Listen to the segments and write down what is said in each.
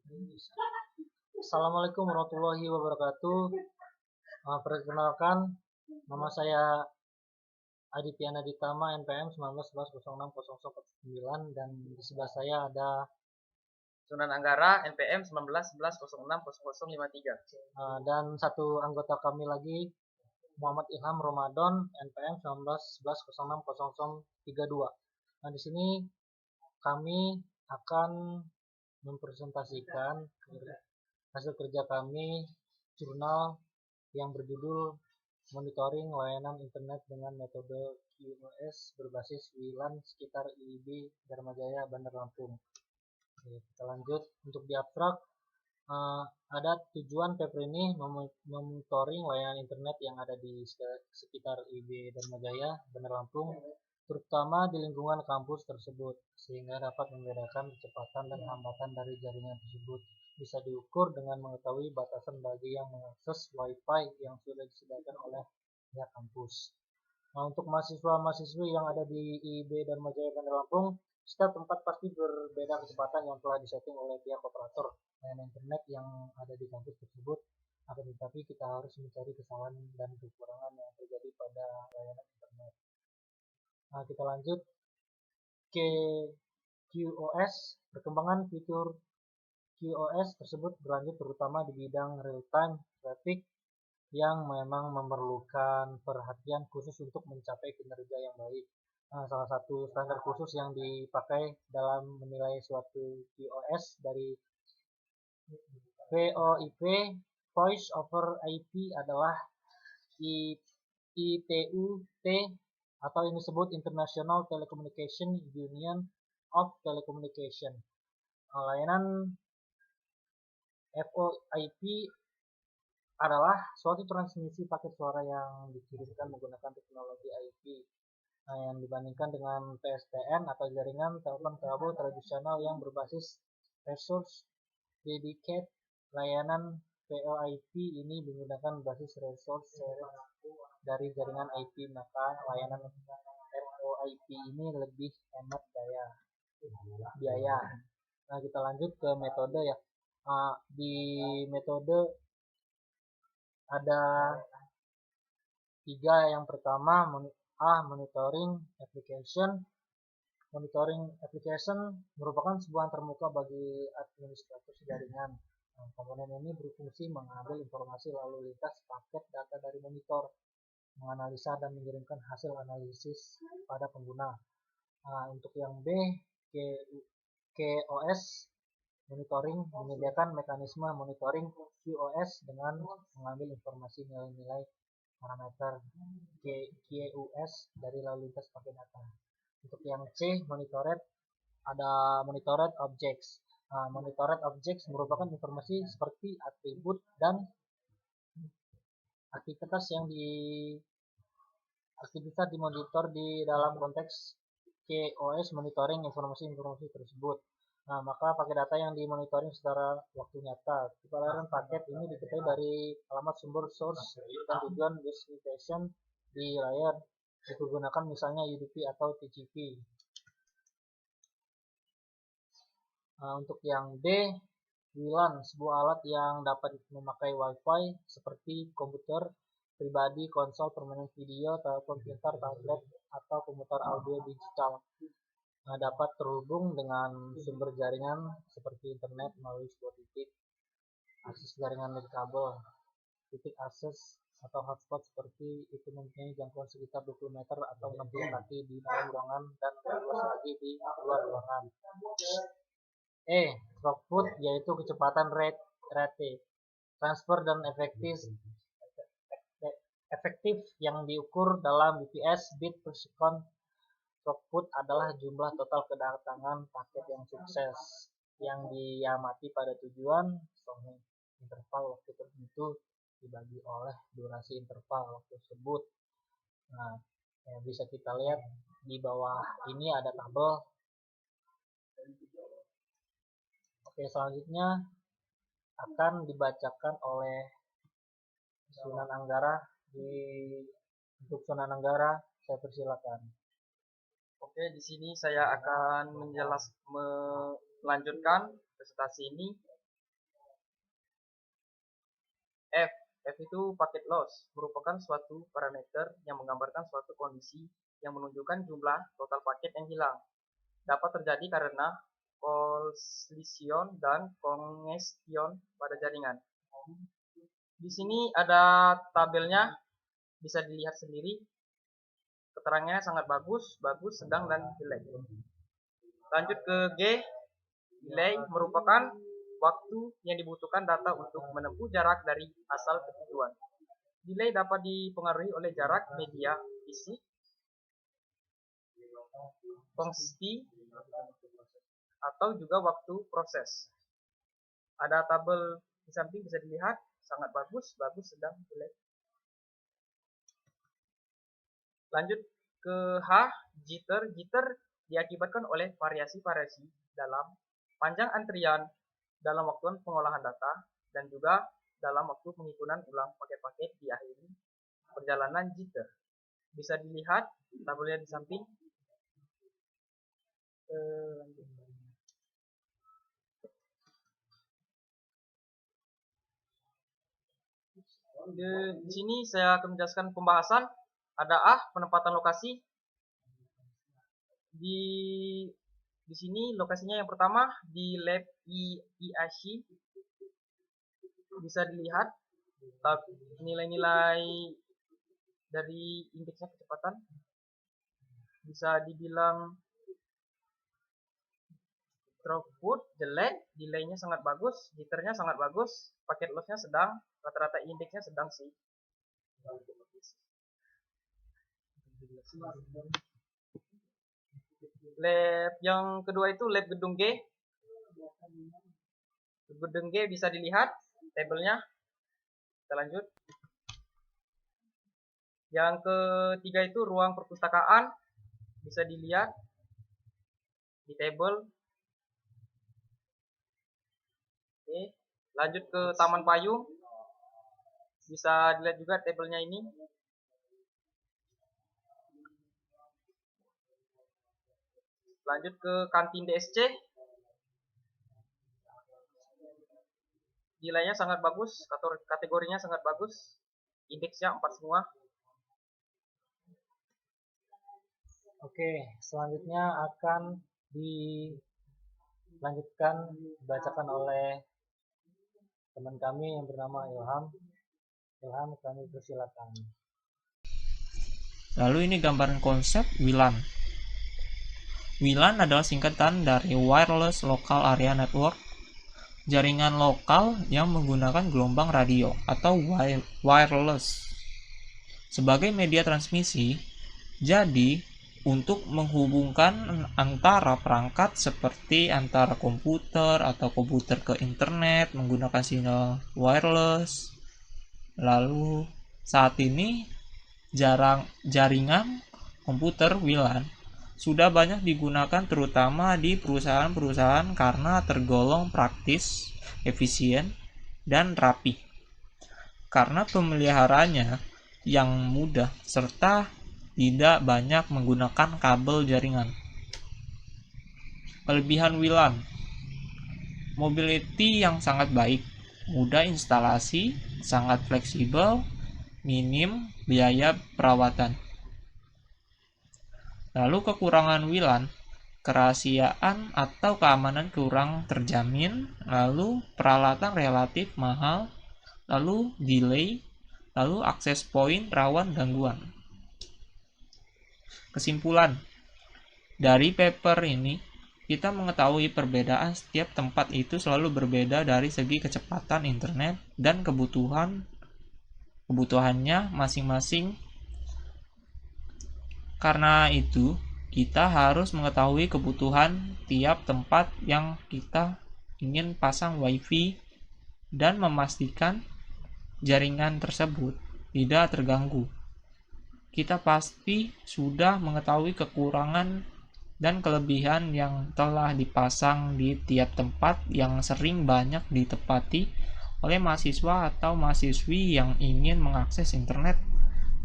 Assalamualaikum warahmatullahi wabarakatuh. Perkenalkan, nama saya Aditya Ditama, NPM 1911060049, dan di sebelah saya ada Sunan Anggara NPM 1911060053. dan satu anggota kami lagi, Muhammad Ilham Ramadan, NPM 1911060032. Nah, di sini kami akan mempresentasikan hasil kerja kami jurnal yang berjudul Monitoring Layanan Internet dengan Metode QoS berbasis WLAN sekitar IIB Dharmajaya, Bandar Lampung. Oke, kita lanjut. Untuk di abstrak, ada tujuan paper ini memonitoring layanan internet yang ada di sekitar IIB Dharmajaya, Bandar Lampung, terutama di lingkungan kampus tersebut, sehingga dapat membedakan kecepatan dan hambatan dari jaringan tersebut. Bisa diukur dengan mengetahui batasan bagi yang mengakses Wi-Fi yang sudah disediakan oleh pihak kampus. Nah, untuk mahasiswa-mahasiswi yang ada di IIB Dharmajaya, Bandar Lampung, setiap tempat pasti berbeda kecepatan yang telah disetting oleh pihak operator layanan internet yang ada di kampus tersebut. Akan tetapi kita harus mencari kesalahan dan kekurangan yang terjadi pada layanan internet. Nah, kita lanjut ke QoS. Perkembangan fitur QoS tersebut berlanjut terutama di bidang real-time traffic yang memang memerlukan perhatian khusus untuk mencapai kinerja yang baik. Nah, salah satu standar khusus yang dipakai dalam menilai suatu QoS dari VoIP, Voice over IP, adalah ITU-T, atau yang disebut International Telecommunication Union of Telecommunication. Layanan VoIP adalah suatu transmisi paket suara yang dikirimkan menggunakan teknologi IP. Nah, yang dibandingkan dengan PSTN atau jaringan telepon kabel tradisional yang berbasis resource dedicated, layanan VoIP ini menggunakan basis resource dari jaringan IP, maka layanan VoIP ini lebih hemat biaya. Nah, kita lanjut ke metode ya. Di metode ada tiga. Yang pertama, monitoring application. Monitoring application merupakan sebuah termuka bagi administrator jaringan. Nah, komponen ini berfungsi mengambil informasi lalu lintas paket data dari monitor, menganalisa dan mengirimkan hasil analisis pada pengguna. Nah, untuk yang B, QoS monitoring menyediakan mekanisme monitoring QoS dengan mengambil informasi nilai-nilai parameter QoS dari lalu lintas paket data. Untuk yang C, monitored, ada monitored objects. Monitored objects merupakan informasi seperti atribut dan aktivitas yang dimonitor di dalam konteks QoS monitoring informasi-informasi tersebut. Nah, maka paket data yang dimonitoring secara waktu nyata. Kepalaran paket ini diketahui dari alamat sumber source dan tujuan destination di layar. Digunakan misalnya UDP atau TCP. Nah, untuk yang D, WLAN, sebuah alat yang dapat memakai Wi-Fi seperti komputer pribadi, konsol permainan video, telepon pintar, tablet, atau komuter audio digital. Nah, dapat terhubung dengan sumber jaringan seperti internet melalui sebuah titik akses jaringan kabel. Titik akses atau hotspot seperti itu mempunyai jangkauan sekitar 20 meter atau 60 kaki di dalam ruangan dan luas lagi di luar ruangan. Throughput, yaitu kecepatan rate transfer dan efektif yang diukur dalam bps, bit per second. Throughput adalah jumlah total kedatangan paket yang sukses yang diamati pada tujuan interval waktu tertentu dibagi oleh durasi interval waktu tersebut. Nah, yang bisa kita lihat di bawah ini ada tabel. Oke, selanjutnya akan dibacakan oleh Sunan Anggara. Untuk Sunan Anggara, saya persilakan. Oke, di sini saya akan melanjutkan presentasi ini. F. F itu packet loss, merupakan suatu parameter yang menggambarkan suatu kondisi yang menunjukkan jumlah total paket yang hilang. Dapat terjadi karena kollision dan congestion pada jaringan. Di sini ada tabelnya, bisa dilihat sendiri. Keterangannya sangat bagus, sedang, dan jelek. Lanjut ke G. Delay merupakan waktu yang dibutuhkan data untuk menempuh jarak dari asal ke tujuan. Delay dapat dipengaruhi oleh jarak media fisik, fungsi, atau juga waktu proses. Ada tabel di samping bisa dilihat, sangat bagus, sedang, jelek. Lanjut ke H, jitter. Jitter diakibatkan oleh variasi-variasi dalam panjang antrian dalam waktu pengolahan data dan juga dalam waktu penghitungan ulang paket-paket di akhir perjalanan jitter. Bisa dilihat tabelnya di samping. Di sini saya akan menjelaskan pembahasan. Ada A, penempatan lokasi. Di sini lokasinya yang pertama di lab IIC. Bisa dilihat nilai-nilai dari indeksnya kecepatan. Bisa dibilang throughput jelek, delaynya sangat bagus, jitternya sangat bagus, paket lossnya sedang, rata-rata indeksnya sedang sih. Lab yang kedua itu lab gedung G. Gedung G bisa dilihat tabelnya. Kita lanjut. Yang ketiga itu ruang perpustakaan. Bisa dilihat di tabel. Oke, lanjut ke taman payung. Bisa dilihat juga tabelnya ini. Lanjut ke kantin DSC. Nilainya sangat bagus, kategorinya sangat bagus. Indeksnya 4 semua. Oke, selanjutnya akan dilanjutkan dibacakan oleh teman kami yang bernama Ilham. Ilham, kami persilakan. Lalu ini gambaran konsep WLAN. WLAN adalah singkatan dari Wireless Local Area Network, jaringan lokal yang menggunakan gelombang radio atau wireless sebagai media transmisi. Jadi, untuk menghubungkan antara perangkat seperti antara komputer atau komputer ke internet menggunakan sinyal wireless. Lalu, saat ini jaringan komputer WLAN sudah banyak digunakan terutama di perusahaan-perusahaan karena tergolong praktis, efisien, dan rapi. Karena pemeliharaannya yang mudah serta tidak banyak menggunakan kabel jaringan. Kelebihan WLAN: mobility yang sangat baik, mudah instalasi, sangat fleksibel, minim biaya perawatan. Lalu kekurangan WLAN: kerahasiaan atau keamanan kurang terjamin, lalu peralatan relatif mahal, lalu delay, lalu akses point rawan gangguan. Kesimpulan dari paper ini, kita mengetahui perbedaan setiap tempat itu selalu berbeda dari segi kecepatan internet dan kebutuhannya masing-masing. Karena itu, kita harus mengetahui kebutuhan tiap tempat yang kita ingin pasang WiFi dan memastikan jaringan tersebut tidak terganggu. Kita pasti sudah mengetahui kekurangan dan kelebihan yang telah dipasang di tiap tempat yang sering banyak ditempati oleh mahasiswa atau mahasiswi yang ingin mengakses internet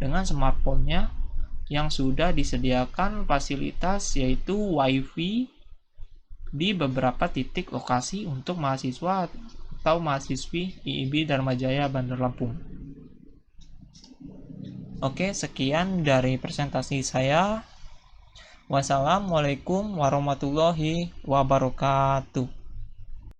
dengan smartphone-nya yang sudah disediakan fasilitas yaitu WiFi di beberapa titik lokasi untuk mahasiswa atau mahasiswi IIB Dharma Jaya Bandar Lampung. Oke, sekian dari presentasi saya. Wassalamualaikum warahmatullahi wabarakatuh.